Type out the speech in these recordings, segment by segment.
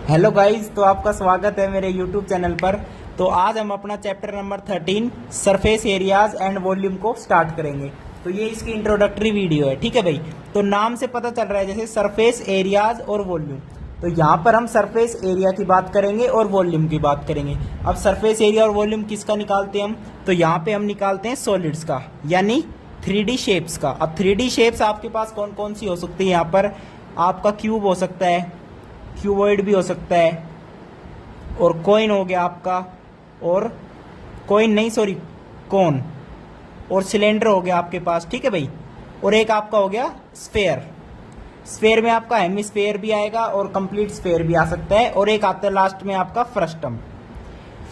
Hello guys, तो आपका स्वागत है मेरे यूट्यूब चैनल पर। तो आज हम अपना chapter number 13 surface areas and volume को स्टार्ट करेंगे। तो ये इसकी इंट्रोडक्टरी वीडियो है, ठीक है भाई। तो नाम से पता चल रहा है जैसे सरफेस एरियाज और वॉल्यूम। तो यहाँ पर हम सरफेस एरिया की बात करेंगे और वॉल्यूम की बात करेंगे। अब सरफेस एरिया और वॉल्यूम किसका निकालते हैं हम? तो यहाँ पे हम निकालते हैं सॉलिड्स का, यानी 3D शेप्स का। अब 3D शेप्स आपके पास कौन कौन सी हो सकती है? यहाँ पर आपका क्यूब हो सकता है, क्यूबॉइड भी हो सकता है, और कोइन हो गया आपका, और कोइन नहीं सॉरी कोन, और सिलेंडर हो गया आपके पास, ठीक है भाई। और एक आपका हो गया स्फेयर। स्फेयर में आपका हेमिस्फेयर भी आएगा और कंप्लीट स्फेयर भी आ सकता है। और एक आता है लास्ट में आपका फ्रस्टम।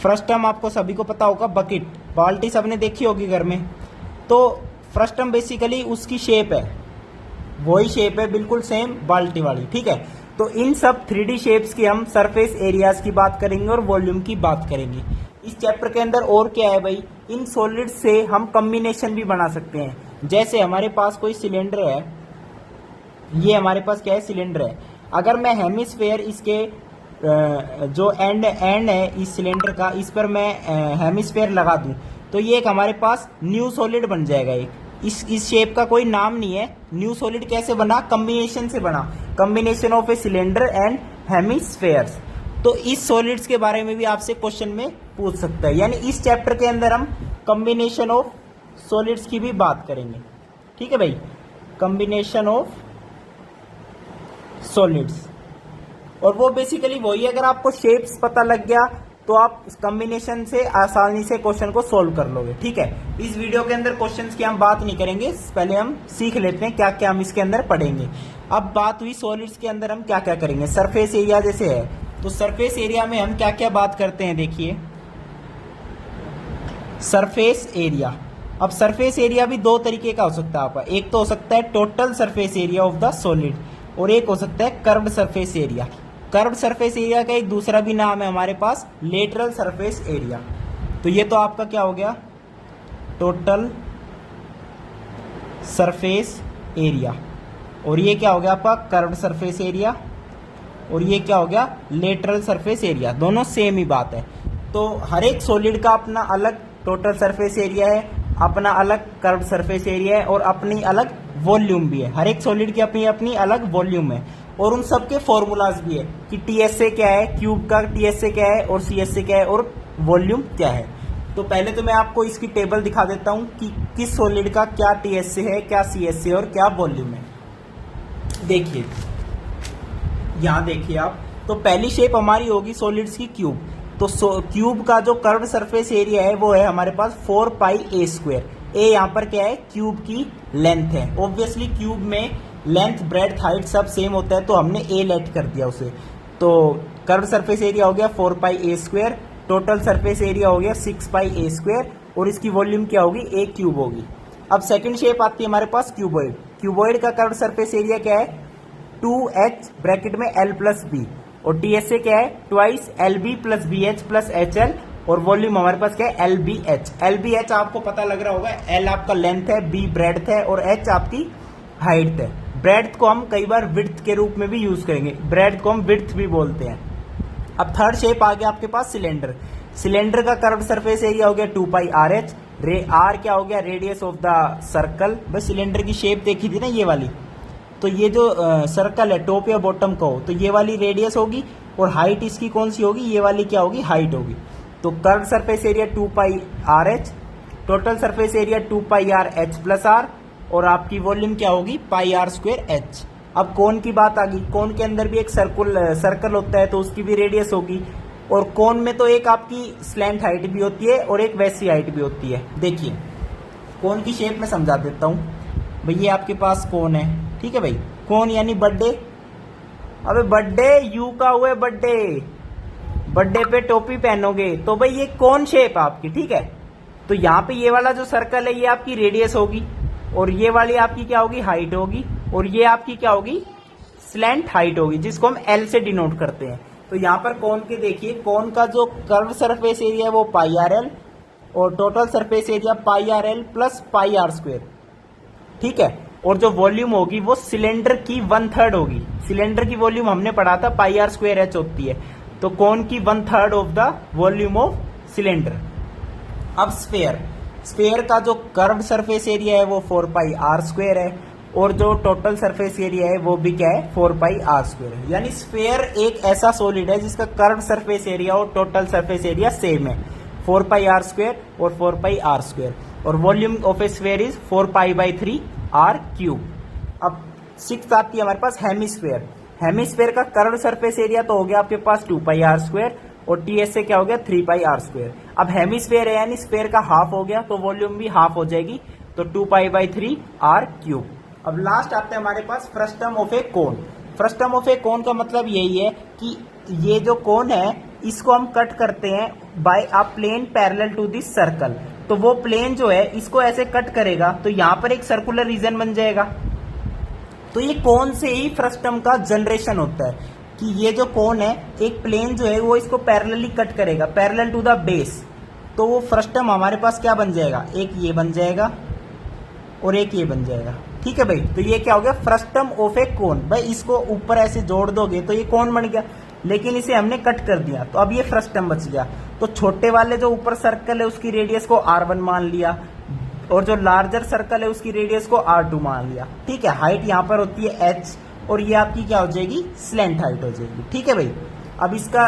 फ्रस्टम आपको सभी को पता होगा, बकेट, बाल्टी सबने देखी होगी घर में। तो फ्रस्टम बेसिकली उसकी शेप है, वही शेप है बिल्कुल सेम बाल्टी वाली, ठीक है। तो इन सब 3D शेप्स की हम सरफेस एरियाज की बात करेंगे और वॉल्यूम की बात करेंगे इस चैप्टर के अंदर। और क्या है भाई, इन सॉलिड से हम कॉम्बिनेशन भी बना सकते हैं। जैसे हमारे पास कोई सिलेंडर है, ये हमारे पास क्या है, सिलेंडर है। अगर मैं हेमिस्फेयर इसके जो एंड है इस सिलेंडर का, इस पर मैं हेमिस्फेयर लगा दूं, तो ये एक हमारे पास न्यू सॉलिड बन जाएगा। एक इस शेप का कोई नाम नहीं है। न्यू सॉलिड कैसे बना? कॉम्बिनेशन से बना, combination of a cylinder and hemispheres. तो इस सॉलिड्स के बारे में भी आपसे क्वेश्चन में पूछ सकता है। यानी इस चैप्टर के अंदर हम कॉम्बिनेशन ऑफ सॉलिड्स की भी बात करेंगे, ठीक है भाई। कॉम्बिनेशन ऑफ सॉलिड्स, और वो बेसिकली वही, अगर आपको शेप्स पता लग गया तो आप इस कॉम्बिनेशन से आसानी से क्वेश्चन को सोल्व कर लोगे, ठीक है। इस वीडियो के अंदर क्वेश्चंस की हम बात नहीं करेंगे, पहले हम सीख लेते हैं क्या क्या हम इसके अंदर पढ़ेंगे। अब बात हुई सॉलिड्स के अंदर हम क्या क्या करेंगे। सरफेस एरिया जैसे है, तो सरफेस एरिया में हम क्या क्या बात करते हैं, देखिए सरफेस एरिया। अब सरफेस एरिया भी दो तरीके का हो सकता है आपका। एक तो हो सकता है total surface area of the solid, और एक हो सकता है curved surface area. Curved surface area का एक दूसरा भी नाम है हमारे पास, लेटरल सरफेस एरिया। तो ये तो आपका क्या हो गया, टोटल सरफेस एरिया, और ये क्या हो गया आपका, कर्व्ड सरफेस एरिया, और ये क्या हो गया, लेटरल सरफेस एरिया। दोनों सेम ही बात है। तो हर एक सॉलिड का अपना अलग टोटल सरफेस एरिया है, अपना अलग कर्व्ड सरफेस एरिया है, और अपनी अलग वॉल्यूम भी है। हर एक सॉलिड की अपनी अपनी अलग वॉल्यूम है, और उन सब के फॉर्मूलाज भी है कि टीएसए क्या है, क्यूब का टीएसए क्या है, और सीएसए क्या है, और वॉल्यूम क्या है। तो पहले तो मैं आपको इसकी टेबल दिखा देता हूं कि किस सॉलिड का क्या टीएसए है, क्या सीएसए और क्या वॉल्यूम है। देखिए यहां देखिए आप, तो पहली शेप हमारी होगी सॉलिड्स की क्यूब। तो क्यूब का जो कर्व्ड सरफेस एरिया है वो है हमारे पास 4πa²। ए यहाँ पर क्या है, क्यूब की लेंथ है। ऑब्वियसली क्यूब में लेंथ, ब्रेड्थ, हाइट सब सेम होता है, तो हमने ए लेट कर दिया उसे। तो कर्व सरफेस एरिया हो गया 4πa², टोटल सरफेस एरिया हो गया 6πa², और इसकी वॉल्यूम क्या होगी, ए क्यूब होगी। अब सेकंड शेप आती है हमारे पास क्यूबॉइड। क्यूबॉइड का कर्व सरफेस एरिया क्या है, 2h ब्रैकेट में l+b, और टीएसए क्या है, ट्वाइस LB + BH + HL, और वॉल्यूम हमारे पास क्या है, LBH। LBH आपको पता लग रहा होगा, L आपका लेंथ है, B ब्रेड्थ है, और H आपकी हाइट है। ब्रेड्थ को हम कई बार विड्थ के रूप में भी यूज करेंगे, ब्रेड्थ को हम विड्थ भी बोलते हैं। अब थर्ड शेप आ गया आपके पास सिलेंडर। सिलेंडर का कर्व्ड सरफेस एरिया हो गया 2πRH। R क्या हो गया, रेडियस ऑफ द सर्कल। बस सिलेंडर की शेप देखी थी ना ये वाली, तो ये जो सर्कल है टॉप या बॉटम का हो, तो ये वाली रेडियस होगी, और हाइट इसकी कौन सी होगी, ये वाली क्या होगी, हाइट होगी। तो curved surface area 2πRH, total surface area 2πRH+R, और आपकी वॉल्यूम क्या होगी, πr²H। अब कोन की बात आ गई। कोन के अंदर भी एक सर्कल होता है, तो उसकी भी रेडियस होगी, और कोन में तो एक आपकी स्लैंट हाइट भी होती है और एक वैसी हाइट भी होती है। देखिए कोन की शेप में समझा देता हूं भाई। ये आपके पास कोन है, ठीक है भाई। कोन यानी बर्थडे। अबे बर्थडे यू का हुआ बर्थडे, बर्थडे पे टोपी पहनोगे, तो भाई ये कोन शेप आपकी, ठीक है। तो यहाँ पे ये वाला जो सर्कल है ये आपकी रेडियस होगी, और ये वाली आपकी क्या होगी, हाइट होगी, और ये आपकी क्या होगी, स्लैंट हाइट होगी, जिसको हम L से डिनोट करते हैं। तो यहाँ पर कोन के देखिए, कोन का जो कर्व सरफेस एरिया है वो πRL, और total surface area πRL + πr², ठीक है। और जो वॉल्यूम होगी वो सिलेंडर की 1/3 होगी। सिलेंडर की वॉल्यूम हमने पढ़ा था पाई आर स्क्वायर एच होती है, तो कोन की 1/3 of the volume of cylinder. अब स्फेयर का जो कर्व्ड सरफेस एरिया है वो 4 पाई आर स्क्वायर है, और जो टोटल सरफेस एरिया है वो भी क्या है 4 पाई आर स्क्वायर है। यानी स्फेयर एक ऐसा सॉलिड है जिसका कर्व्ड सरफेस एरिया और टोटल सरफेस एरिया सेम है, 4 पाई आर स्क्वायर और 4 पाई आर स्क्वायर, और volume of a sphere is 4 pi by 3 r cube. अब 6 आती है हमारे पास हेमिस्फेयर। हेमिस्फेयर का कर्व्ड सरफेस एरिया तो हो गया आपके पास 2 पाई आर स्क्वायर, और टीएस से क्या हो गया 3 पाई आर स्क्वायर। अब हेमिस्फेयर है यानी स्फेयर का हाफ हो गया, तो वॉल्यूम भी हाफ हो जाएगी, तो 2 पाई बाई 3 आर क्यूब। अब लास्ट आता है हमारे पास frustum of a cone. Frustum of a cone का मतलब यही है कि ये जो कोन है इसको हम कट करते हैं by a plane parallel to this circle. तो वो प्लेन जो है इसको ऐसे कट करेगा तो यहां पर एक सर्कुलर रीजन बन जाएगा। तो ये कोन से ही फ्रस्टम का जनरेशन होता है कि ये जो कोन है एक प्लेन जो है वो इसको पैरेलली कट करेगा, पैरेलल टू द बेस। तो वो फ्रस्टम हमारे पास क्या बन जाएगा, एक ये बन जाएगा और एक ये बन जाएगा। ठीक है भाई, तो ये क्या हो गया फ्रस्टम ऑफ ए कोन। भाई इसको ऊपर ऐसे जोड़ दोगे तो ये कोन बन गया, लेकिन इसे हमने कट कर दिया तो अब ये फ्रस्टम बच गया। तो छोटे वाले जो ऊपर सर्कल है उसकी रेडियस को R1 मान लिया, और जो लार्जर सर्कल है उसकी रेडियस को R2 मान लिया। ठीक है, हाइट यहाँ पर होती है h, और ये आपकी क्या हो जाएगी स्लेंट हाइट हो जाएगी। ठीक है भाई, अब इसका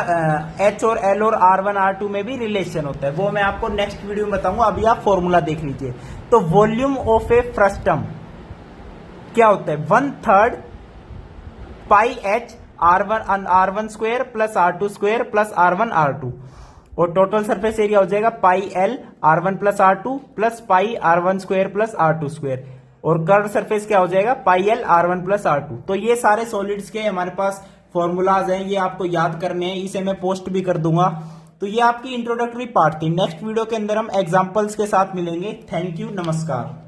h और l और R1 R2 में भी रिलेशन होता है, वो मैं आपको नेक्स्ट वीडियो में बताऊंगा। अभी आप फॉर्मूला देख लीजिए। तो वॉल्यूम ऑफ ए फ्रस्टम क्या होता है 1/3 पाई h R1 square plus R2 square plus R1 R2, और टोटल सरफेस एरिया हो जाएगा पाई L R1 plus R2 plus pi R1 square plus R2 square, और कर्व सरफेस क्या हो जाएगा पाई L R1 प्लस R2। तो ये सारे सॉलिड्स के हमारे पास फॉर्मूलाज हैं, ये आपको याद करने हैं, इसे मैं पोस्ट भी कर दूंगा। तो ये आपकी इंट्रोडक्टरी पार्ट थी। नेक्स्ट वीडियो के अंदर हम एग्जांपल्स के साथ मिलेंगे। थैंक यू, नमस्कार।